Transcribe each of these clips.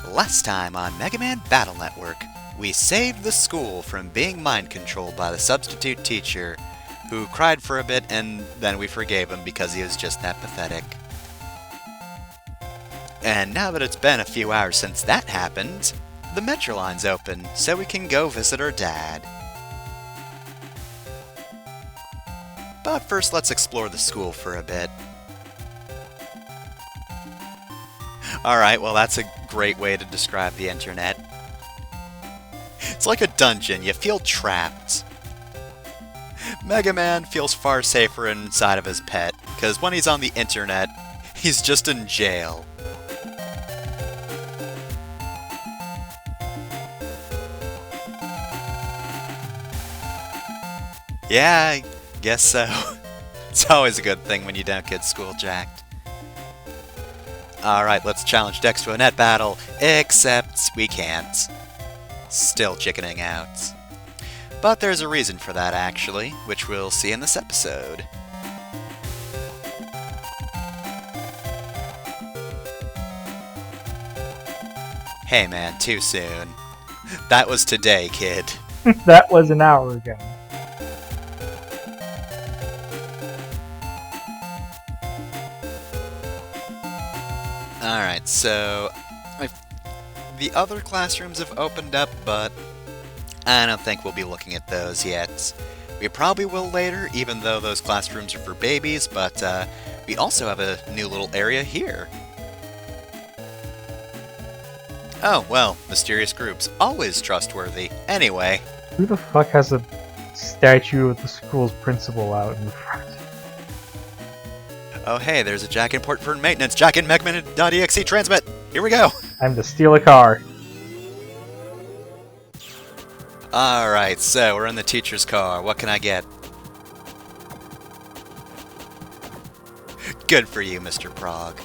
Last time on Mega Man Battle Network, we saved the school from being mind-controlled by the substitute teacher, who cried for a bit and then we forgave him because he was just that pathetic. And now that it's been a few hours since that happened, the Metro line's open, so we can go visit our dad. But first, let's explore the school for a bit. Alright, well that's a great way to describe the internet. It's like a dungeon, you feel trapped. Mega Man feels far safer inside of his pet, because when he's on the internet, he's just in jail. Yeah, I guess so. It's always a good thing when you don't get school jacked. Alright, let's challenge Dexs to a net battle, except we can't. Still chickening out. But there's a reason for that, actually, which we'll see in this episode. Hey man, too soon. That was today, kid. That was an hour ago. Alright, so the other classrooms have opened up, but I don't think we'll be looking at those yet. We probably will later, even though those classrooms are for babies, but we also have a new little area here. Oh, well, mysterious groups. Always trustworthy. Anyway. Who the fuck has a statue of the school's principal out in the front? Oh hey, there's a jack in port for maintenance. Jack in MegaMan.EXE transmit! Here we go! Time to steal a car. Alright, so we're in the teacher's car. What can I get? Good for you, Mr. Prague.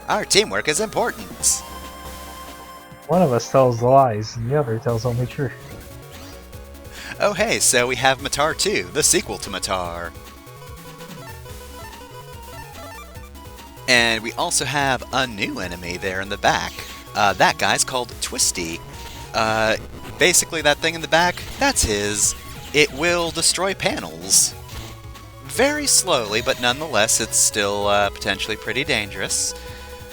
Our teamwork is important. One of us tells lies, and the other tells only truth. Oh hey, so we have Matar 2, the sequel to Matar. And we also have a new enemy there in the back. That guy's called Twisty. Basically that thing in the back, that's his. It will destroy panels. Very slowly, but nonetheless it's still potentially pretty dangerous.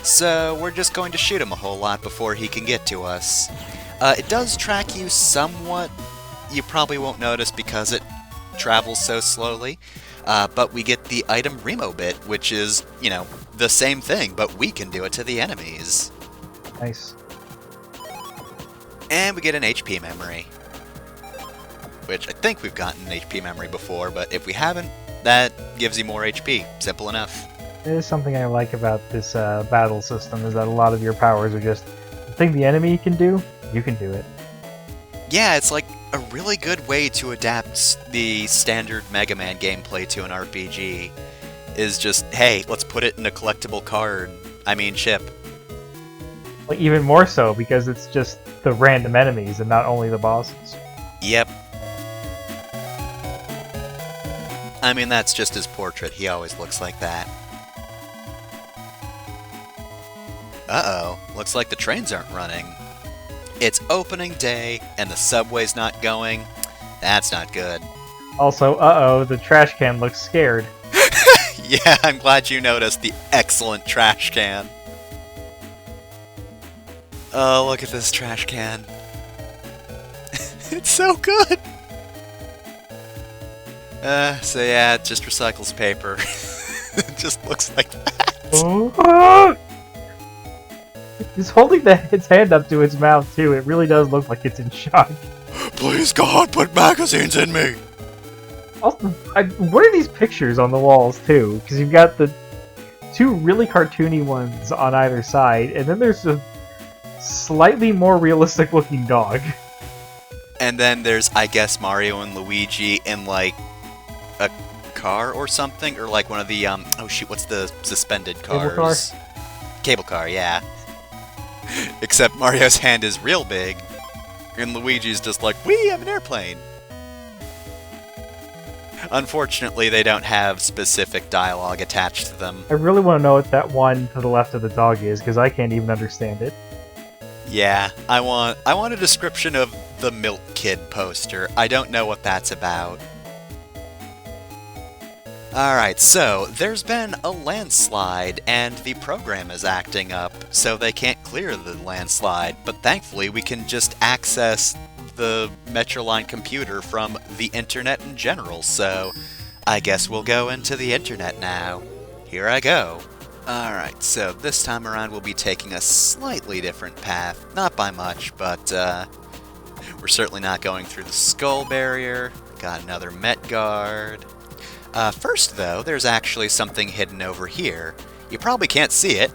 So we're just going to shoot him a whole lot before he can get to us. It does track you somewhat. You probably won't notice because it travels so slowly. But we get the item Remo bit, which is, you know, the same thing, but we can do it to the enemies. Nice. And we get an HP memory. Which I think we've gotten an HP memory before, but if we haven't, that gives you more HP. Simple enough. It is something I like about this battle system, is that a lot of your powers are just the thing the enemy can do, you can do it. Yeah, it's like a really good way to adapt the standard Mega Man gameplay to an RPG. Is just, hey, let's put it in a collectible card. I mean, chip. Like, even more so, because it's just the random enemies and not only the bosses. Yep. I mean, that's just his portrait. He always looks like that. Uh-oh, looks like the trains aren't running. It's opening day, and the subway's not going. That's not good. Also, uh-oh, the trash can looks scared. Yeah, I'm glad you noticed the excellent trash can. Oh, look at this trash can. It's so good! So yeah, it just recycles paper. It just looks like that. Oh! He's holding its hand up to its mouth, too. It really does look like it's in shock. Please, God, put magazines in me! Also, what are these pictures on the walls, too? Because you've got the two really cartoony ones on either side, and then there's a slightly more realistic-looking dog. And then there's, I guess, Mario and Luigi in, like, a car or something, or like one of the, oh shoot, what's the suspended cars? Cable car? Cable car, yeah. Except Mario's hand is real big, and Luigi's just like, "We have an airplane." Unfortunately, they don't have specific dialogue attached to them. I really want to know what that one to the left of the dog is, because I can't even understand it. Yeah, I want a description of the Milk Kid poster. I don't know what that's about. Alright, so there's been a landslide, and the program is acting up, so they can't clear the landslide, but thankfully we can just access the Metroline computer from the internet in general, so I guess we'll go into the internet now. Here I go. Alright, so this time around we'll be taking a slightly different path. Not by much, but we're certainly not going through the skull barrier. Got another Met Guard. First, though, there's actually something hidden over here. You probably can't see it,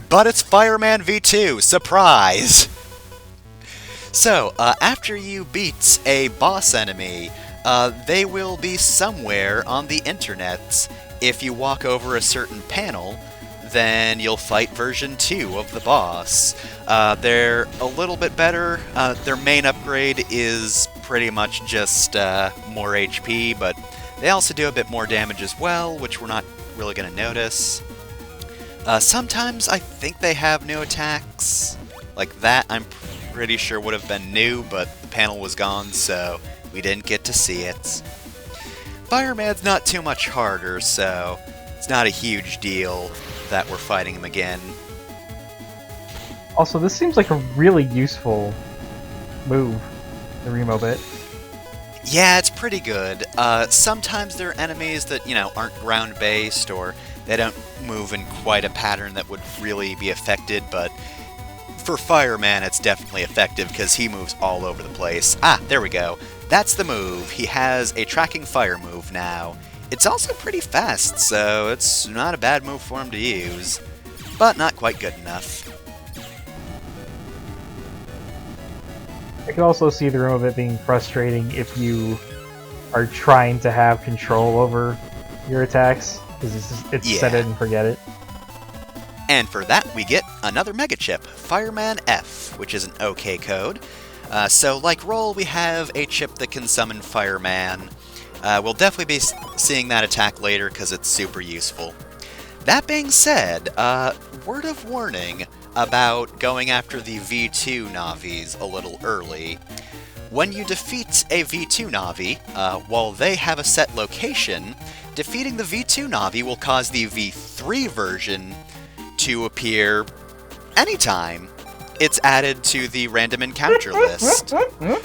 but it's Fireman V2! Surprise! So, after you beat a boss enemy, they will be somewhere on the internet. If you walk over a certain panel, then you'll fight version 2 of the boss. They're a little bit better. Their main upgrade is pretty much just more HP, but they also do a bit more damage as well, which we're not really going to notice. Sometimes I think they have new attacks. Like that, I'm pretty sure would have been new, but the panel was gone, so we didn't get to see it. Fireman's not too much harder, so it's not a huge deal that we're fighting him again. Also, this seems like a really useful move, the Remo bit. Yeah, it's pretty good. Sometimes there are enemies that, aren't ground-based, or they don't move in quite a pattern that would really be affected, but for Fireman it's definitely effective because he moves all over the place. Ah, there we go. That's the move. He has a tracking fire move now. It's also pretty fast, so it's not a bad move for him to use, but not quite good enough. I can also see the room of it being frustrating if you are trying to have control over your attacks, because it's set it and forget it. And for that, we get another Mega Chip, Fireman F, which is an OK code. So, like Roll, we have a chip that can summon Fireman. We'll definitely be seeing that attack later because it's super useful. That being said, word of warning about going after the V2 Navis a little early. When you defeat a V2 Navi, while they have a set location, defeating the V2 Navi will cause the V3 version to appear anytime. It's added to the random encounter list.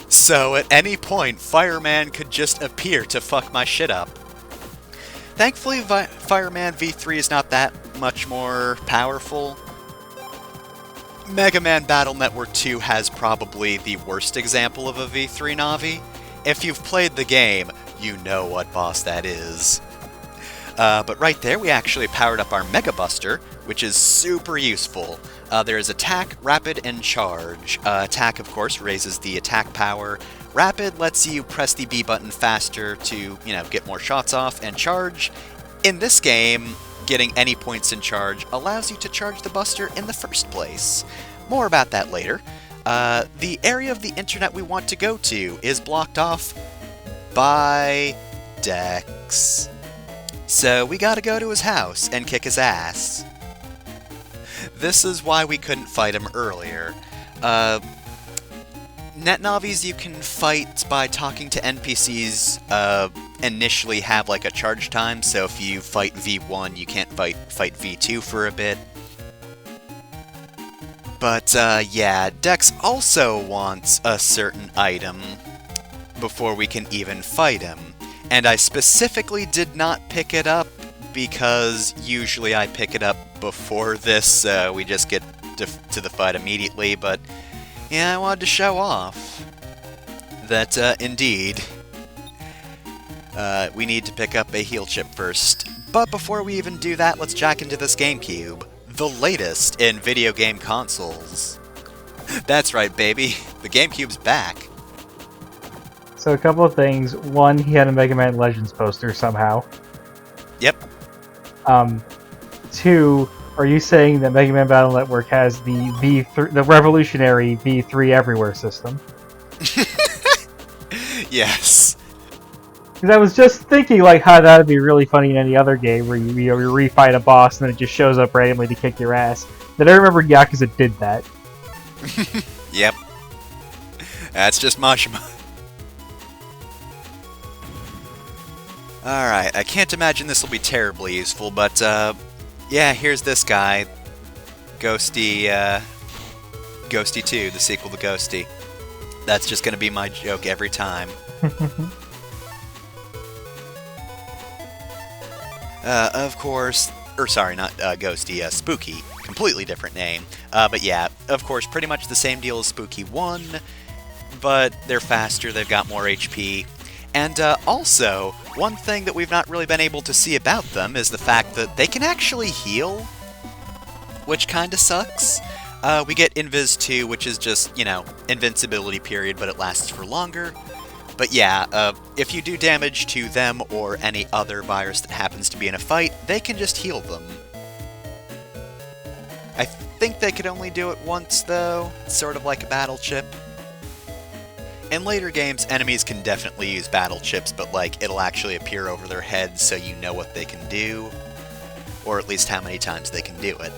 So at any point, Fireman could just appear to fuck my shit up. Thankfully, Fireman V3 is not that much more powerful. Mega Man Battle Network 2 has probably the worst example of a V3 Navi. If you've played the game, you know what boss that is. But right there, we actually powered up our Mega Buster, which is super useful. There is Attack, Rapid, and Charge. Attack, of course, raises the attack power. Rapid lets you press the B button faster to, get more shots off. And Charge, in this game, getting any points in Charge allows you to charge the Buster in the first place. More about that later. The area of the internet we want to go to is blocked off by Dexs. So we gotta go to his house and kick his ass. This is why we couldn't fight him earlier. Net-Navis you can fight by talking to NPCs initially have like a charge time, so if you fight V1 you can't fight V2 for a bit. But yeah, Dex also wants a certain item before we can even fight him. And I specifically did not pick it up because usually I pick it up before this, we just get to the fight immediately, but yeah, I wanted to show off that, indeed, we need to pick up a heal chip first. But before we even do that, let's jack into this GameCube, the latest in video game consoles. That's right, baby, the GameCube's back. So a couple of things. One, he had a Mega Man Legends poster somehow. Yep. Two, Are you saying that Mega Man Battle Network has the the revolutionary V3 everywhere system? Yes. Because I was just thinking, like, how that'd be really funny in any other game where you refight a boss and then it just shows up randomly to kick your ass. Then I remember Yakuza did that. Yep. That's just Mashima. Alright, I can't imagine this will be terribly useful, but, yeah, here's this guy. Ghosty 2, the sequel to Ghosty. That's just gonna be my joke every time. Of course, or sorry, not Ghosty, Spooky. Completely different name. But yeah, of course, pretty much the same deal as Spooky 1, but they're faster, they've got more HP. And also, one thing that we've not really been able to see about them is the fact that they can actually heal, which kinda sucks. We get Invis 2, which is just, you know, invincibility period, but it lasts for longer. But yeah, if you do damage to them or any other virus that happens to be in a fight, they can just heal them. I think they could only do it once, though. It's sort of like a battle chip. In later games, enemies can definitely use battle chips, but like, it'll actually appear over their heads so you know what they can do. Or at least how many times they can do it.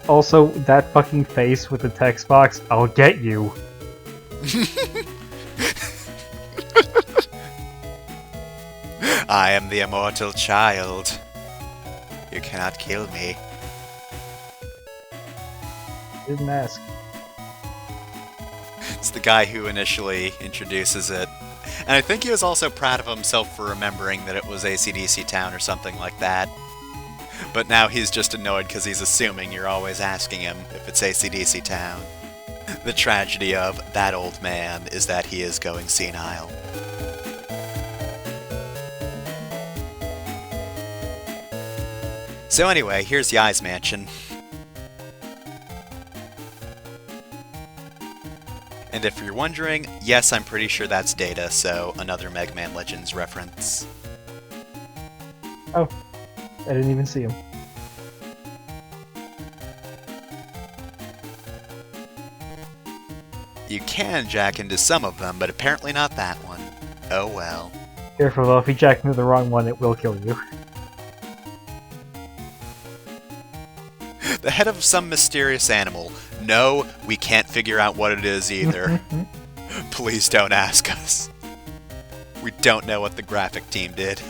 Also, that fucking face with the text box, I'll get you. I am the immortal child. You cannot kill me. Didn't ask. It's the guy who initially introduces it. And I think he was also proud of himself for remembering that it was AC/DC Town or something like that. But now he's just annoyed because he's assuming you're always asking him if it's AC/DC Town. The tragedy of that old man is that he is going senile. So anyway, here's Yai's mansion. And if you're wondering, yes, I'm pretty sure that's Data, so another Mega Man Legends reference. Oh, I didn't even see him. You can jack into some of them, but apparently not that one. Oh well. Careful though, if you jack into the wrong one, it will kill you. The head of some mysterious animal. No, we can't figure out what it is either. Please don't ask us. We don't know what the graphic team did.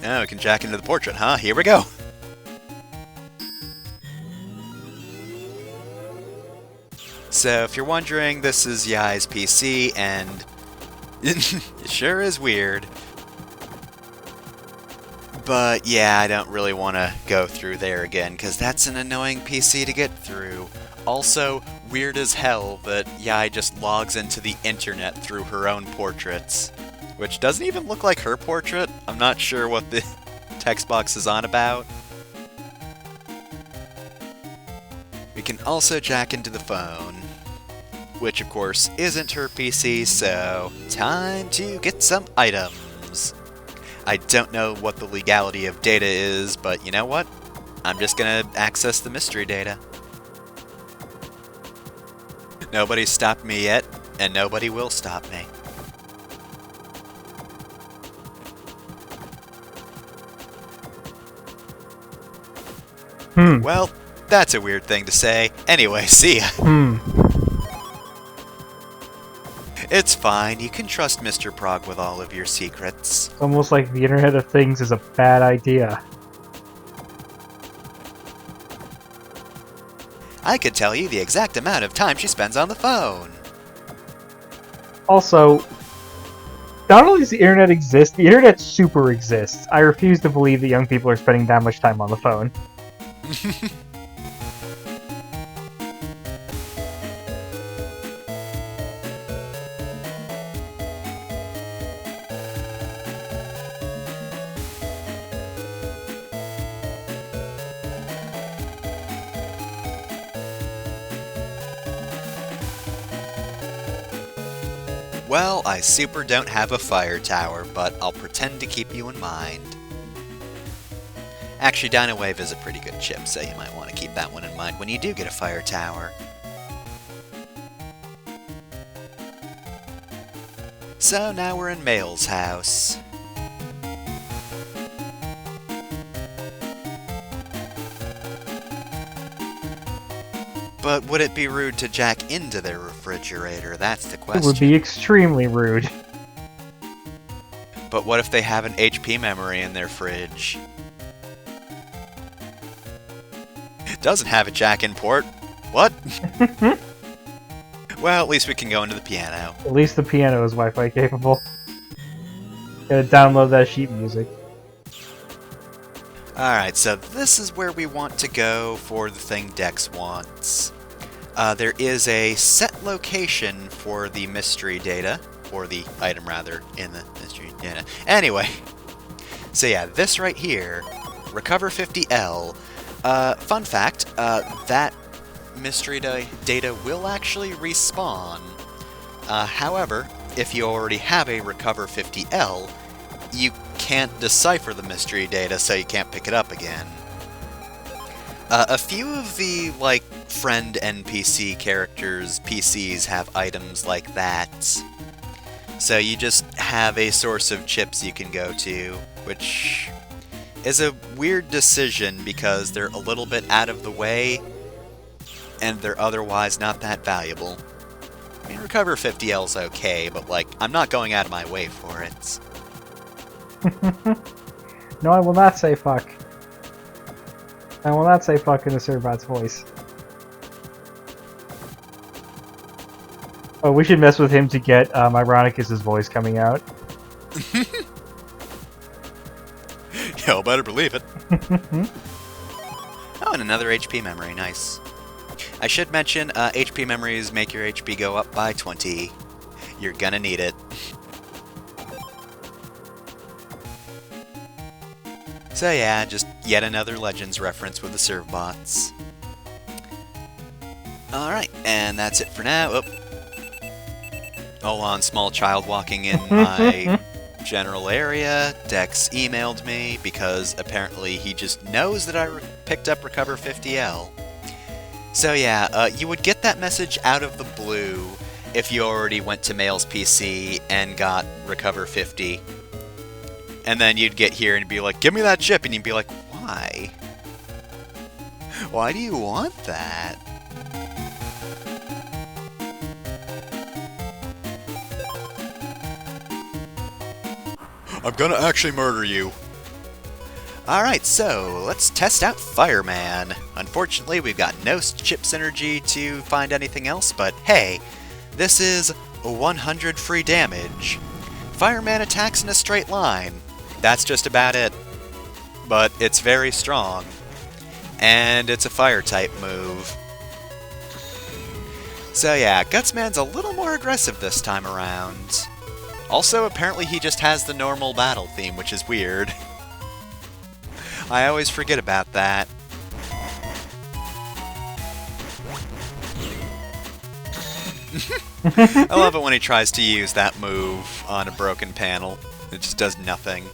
Oh, we can jack into the portrait, huh? Here we go! So, if you're wondering, this is Yai's PC, and it sure is weird. But yeah, I don't really want to go through there again, because that's an annoying PC to get through. Also, weird as hell that Yai just logs into the internet through her own portraits. Which doesn't even look like her portrait. I'm not sure what the text box is on about. We can also jack into the phone, which of course isn't her PC, so time to get some items. I don't know what the legality of data is, but you know what? I'm just gonna access the mystery data. Nobody's stopped me yet, and nobody will stop me. Well, that's a weird thing to say. Anyway, see ya. It's fine, you can trust Mr. Prog with all of your secrets. It's almost like the Internet of Things is a bad idea. I could tell you the exact amount of time she spends on the phone. Also, not only does the Internet exist, the Internet super exists. I refuse to believe that young people are spending that much time on the phone. Well, I super don't have a fire tower, but I'll pretend to keep you in mind. Actually, Dino Wave is a pretty good chip, so you might want to keep that one in mind when you do get a fire tower. So now we're in Mail's house. But would it be rude to jack into their refrigerator? That's the question. It would be extremely rude. But what if they have an HP memory in their fridge? It doesn't have a jack-in port. What? Well, at least we can go into the piano. At least the piano is Wi-Fi capable. Gotta download that sheet music. Alright, so this is where we want to go for the thing Dexs wants. There is a set location for the mystery data, or the item rather, in the mystery data. Anyway, so yeah, this right here, Recover 50L. Fun fact, that mystery data will actually respawn. However, if you already have a Recover 50L, you can't decipher the mystery data, so you can't pick it up again. A few of the, like, friend NPC characters' PCs have items like that. So you just have a source of chips you can go to, which is a weird decision because they're a little bit out of the way, and they're otherwise not that valuable. I mean, Recover 50L's okay, but, like, I'm not going out of my way for it. No, I will not say fuck. I will not say fuck in a Cerbot's voice. Oh, we should mess with him to get Ironicus's voice coming out. Y'all better believe it. Oh, and another HP memory, nice. I should mention, HP memories make your HP go up by 20. You're gonna need it. So yeah, just yet another Legends reference with the Servbots. Alright, and that's it for now. Oh. Hold on, small child walking in my general area. Dexs emailed me because apparently he just knows that I picked up Recover 50L. So yeah, you would get that message out of the blue if you already went to Mail's PC and got Recover 50. And then you'd get here and be like, give me that chip, and you'd be like, why? Why do you want that? I'm gonna actually murder you. Alright, so let's test out Fireman. Unfortunately, we've got no chip synergy to find anything else, but hey, this is 100 free damage. Fireman attacks in a straight line. That's just about it. But it's very strong. And it's a fire-type move. So yeah, Gutsman's a little more aggressive this time around. Also, apparently he just has the normal battle theme, which is weird. I always forget about that. I love it when he tries to use that move on a broken panel. It just does nothing.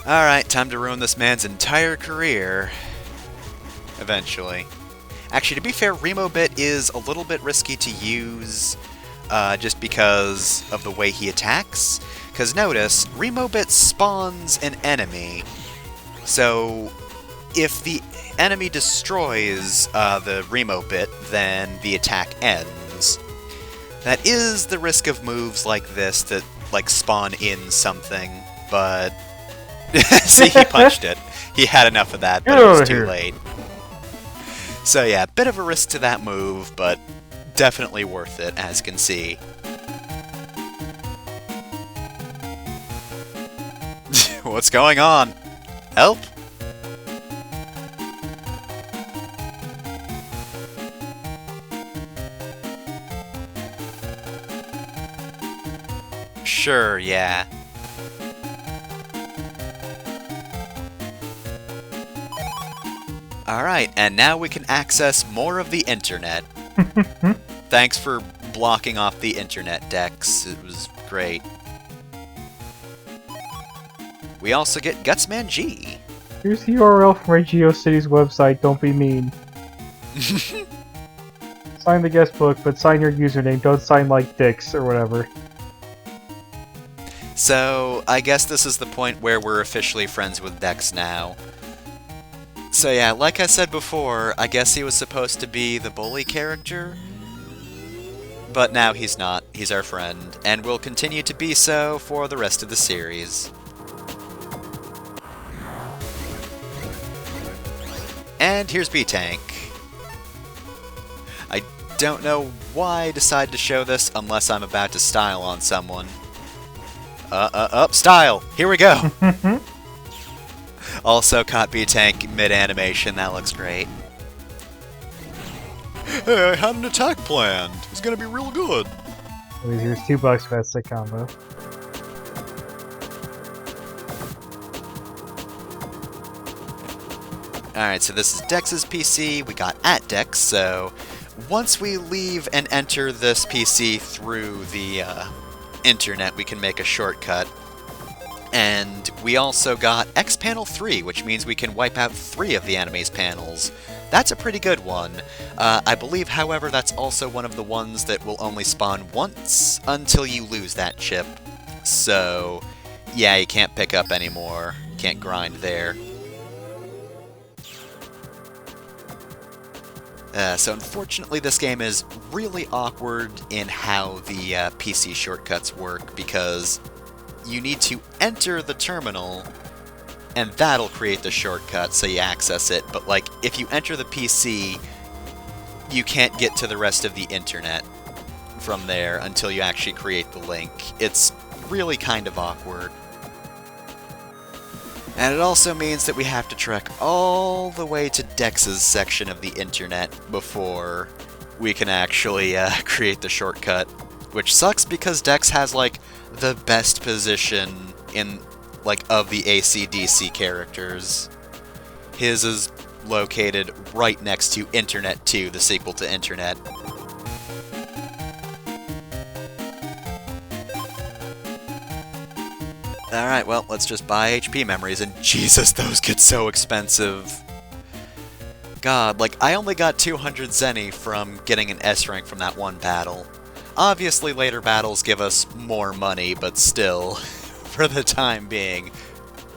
Alright, time to ruin this man's entire career. Eventually. Actually, to be fair, Remobit is a little bit risky to use, just because of the way he attacks. Because notice, Remobit spawns an enemy. So, if the enemy destroys the Remobit, then the attack ends. That is the risk of moves like this that, like, spawn in something, but... See, he punched it. He had enough of that, but it was too late. So yeah, bit of a risk to that move, but definitely worth it, as you can see. What's going on? Help? Sure, yeah. Alright, and now we can access more of the internet. Thanks for blocking off the internet, Dexs. It was great. We also get Gutsman.EXE. Here's the URL for my GeoCities website, don't be mean. Sign the guest book, but sign your username, don't sign like Dexs or whatever. So, I guess this is the point where we're officially friends with Dexs now. So yeah, like I said before, I guess he was supposed to be the bully character, but now he's not. He's our friend, and will continue to be so for the rest of the series. And here's B-Tank. I don't know why I decided to show this unless I'm about to style on someone. Style! Here we go! Also caught B-Tank mid-animation, that looks great. Hey, I had an attack planned! It's gonna be real good! Here's $2 for that sick combo. Alright, so this is Dexs PC, we got @Dexs, so once we leave and enter this PC through the internet, we can make a shortcut. And we also got X Panel 3, which means we can wipe out 3 of the enemy's panels. That's a pretty good one. I believe, however, that's also one of the ones that will only spawn once until you lose that chip. So, yeah, you can't pick up anymore. You can't grind there. So unfortunately this game is really awkward in how the PC shortcuts work, because you need to enter the terminal, and that'll create the shortcut so you access it, but like, if you enter the PC, you can't get to the rest of the internet from there until you actually create the link. It's really kind of awkward. And it also means that we have to trek all the way to Dex's section of the internet before we can actually create the shortcut. Which sucks because Dexs has, like, the best position in, like, of the AC/DC characters. His is located right next to Internet 2, the sequel to Internet. Alright, well, let's just buy HP memories, and Jesus, those get so expensive. God, like, I only got 200 Zenny from getting an S rank from that one battle. Obviously, later battles give us more money, but still, for the time being,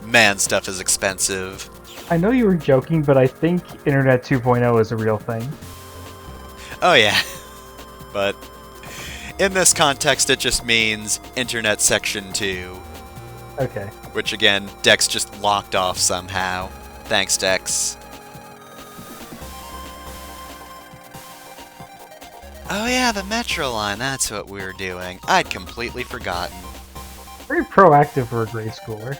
man, stuff is expensive. I know you were joking, but I think Internet 2.0 is a real thing. Oh yeah, but in this context, it just means Internet Section 2. Okay. Which, again, Dexs just locked off somehow. Thanks, Dexs. Oh yeah, the Metro line, that's what we were doing. I'd completely forgotten. Very proactive for a grade schooler.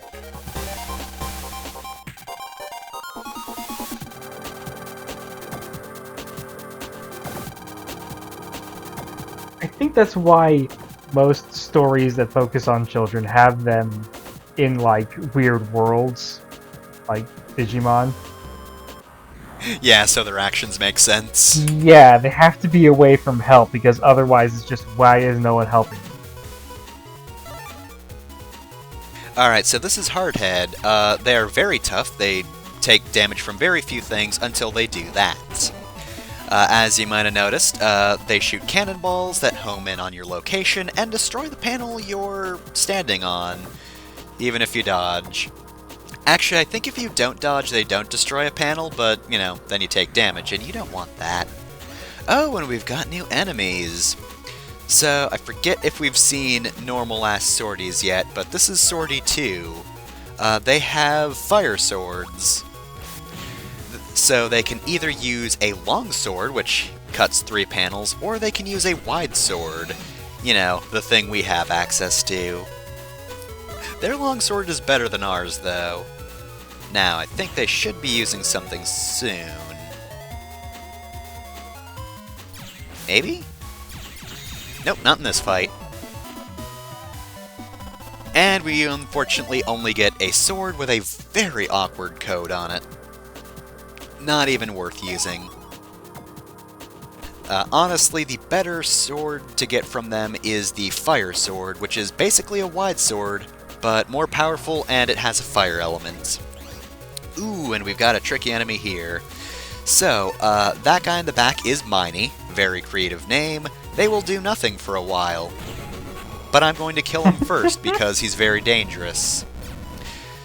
I think that's why most stories that focus on children have them in, like, weird worlds, like Digimon. Yeah, so their actions make sense. Yeah, they have to be away from help, because otherwise it's just, why is no one helping? Alright, so this is Hardhead. They are very tough. They take damage from very few things until they do that. As you might have noticed, they shoot cannonballs that home in on your location and destroy the panel you're standing on, even if you dodge. Actually, I think if you don't dodge, they don't destroy a panel, but, you know, then you take damage, and you don't want that. Oh, and we've got new enemies. So, I forget if we've seen normal-ass sorties yet, but this is Sortie 2. They have fire swords. So they can either use a long sword, which cuts 3 panels, or they can use a wide sword. You know, the thing we have access to. Their long sword is better than ours, though. Now, I think they should be using something soon. Maybe? Nope, not in this fight. And we unfortunately only get a sword with a very awkward code on it. Not even worth using. Honestly, the better sword to get from them is the fire sword, which is basically a wide sword, but more powerful, and it has a fire element. Ooh, and we've got a tricky enemy here. So, that guy in the back is MegaMan.EXE. Very creative name. They will do nothing for a while. But I'm going to kill him first because he's very dangerous.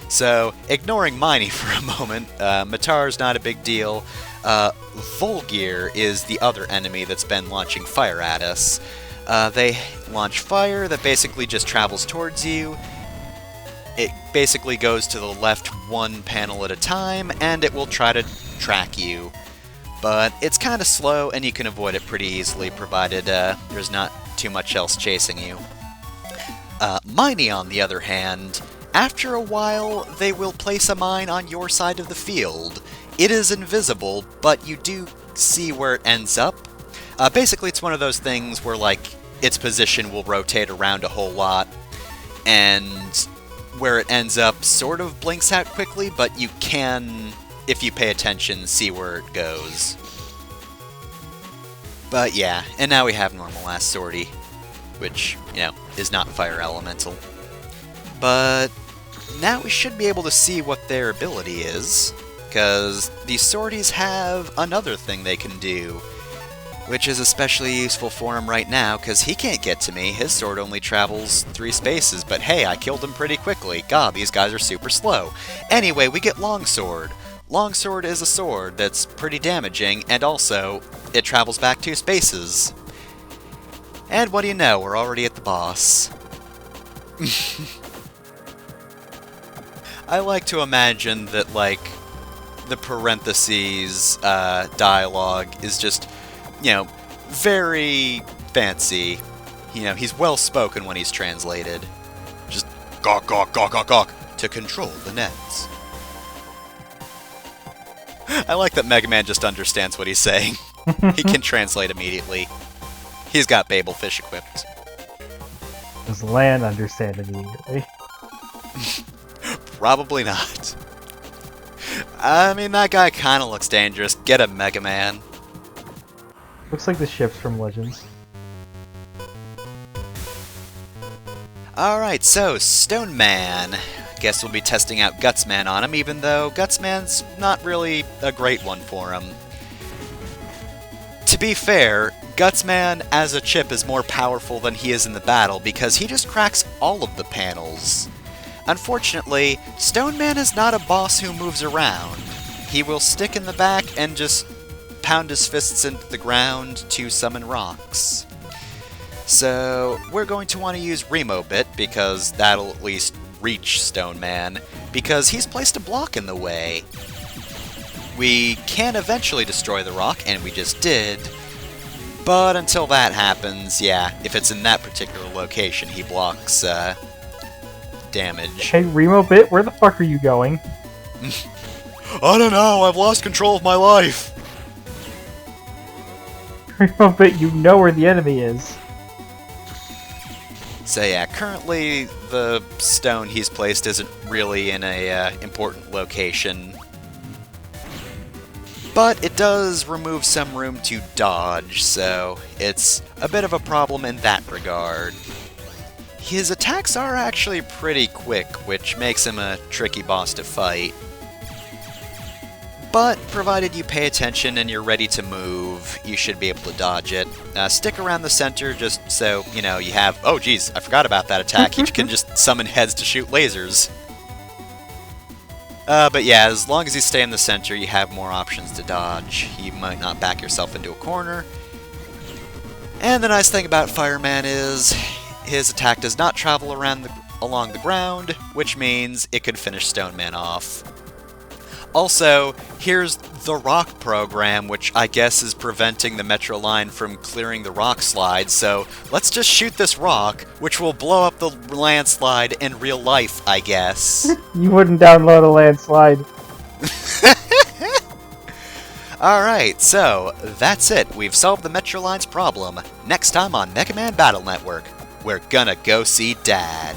So, ignoring MegaMan.EXE for a moment, Matar's not a big deal. Volgear is the other enemy that's been launching fire at us. They launch fire that basically just travels towards you. It basically goes to the left one panel at a time, and it will try to track you. But it's kind of slow, and you can avoid it pretty easily, provided there's not too much else chasing you. MegaMan.EXE, on the other hand, after a while, they will place a mine on your side of the field. It is invisible, but you do see where it ends up. Basically, it's one of those things where, like, its position will rotate around a whole lot, and where it ends up sort of blinks out quickly, but you can, if you pay attention, see where it goes. But yeah, and now we have normal ass sortie, which, you know, is not fire elemental. But now we should be able to see what their ability is, because these sorties have another thing they can do, which is especially useful for him right now, because he can't get to me. His sword only travels 3 spaces, but hey, I killed him pretty quickly. God, these guys are super slow. Anyway, we get Longsword. Longsword is a sword that's pretty damaging, and also, it travels back 2 spaces. And what do you know, we're already at the boss. I like to imagine that, like, the parentheses dialogue is just, you know, very fancy. You know, he's well spoken when he's translated. Just gawk, gawk, gawk, gawk, gawk, to control the nets. I like that MegaMan just understands what he's saying. He can translate immediately. He's got Babelfish equipped. Does Lan understand immediately? Probably not. I mean, that guy kind of looks dangerous. Get him, MegaMan. Looks like the ships from Legends. Alright, so, Stoneman. Guess we'll be testing out Gutsman on him, even though Gutsman's not really a great one for him. To be fair, Gutsman as a chip is more powerful than he is in the battle because he just cracks all of the panels. Unfortunately, Stoneman is not a boss who moves around. He will stick in the back and just pound his fists into the ground to summon rocks. So, we're going to want to use Remobit because that'll at least reach Stoneman, because he's placed a block in the way. We can eventually destroy the rock, and we just did, but until that happens, yeah, if it's in that particular location, he blocks damage. Hey, Remobit, where the fuck are you going? I don't know, I've lost control of my life! Remobit, you know where the enemy is. So yeah, currently the stone he's placed isn't really in a important location. But it does remove some room to dodge, so it's a bit of a problem in that regard. His attacks are actually pretty quick, which makes him a tricky boss to fight. But, provided you pay attention and you're ready to move, you should be able to dodge it. Stick around the center just so, you know, you have... Oh, geez, I forgot about that attack. You can just summon heads to shoot lasers. But yeah, as long as you stay in the center, you have more options to dodge. You might not back yourself into a corner. And the nice thing about Fireman is his attack does not travel along the ground, which means it could finish Stoneman off. Also, here's the rock program, which I guess is preventing the Metro line from clearing the rock slide, so let's just shoot this rock, which will blow up the landslide in real life, I guess. You wouldn't download a landslide. Alright, so that's it. We've solved the Metro line's problem. Next time on Mega Man Battle Network, we're gonna go see Dad.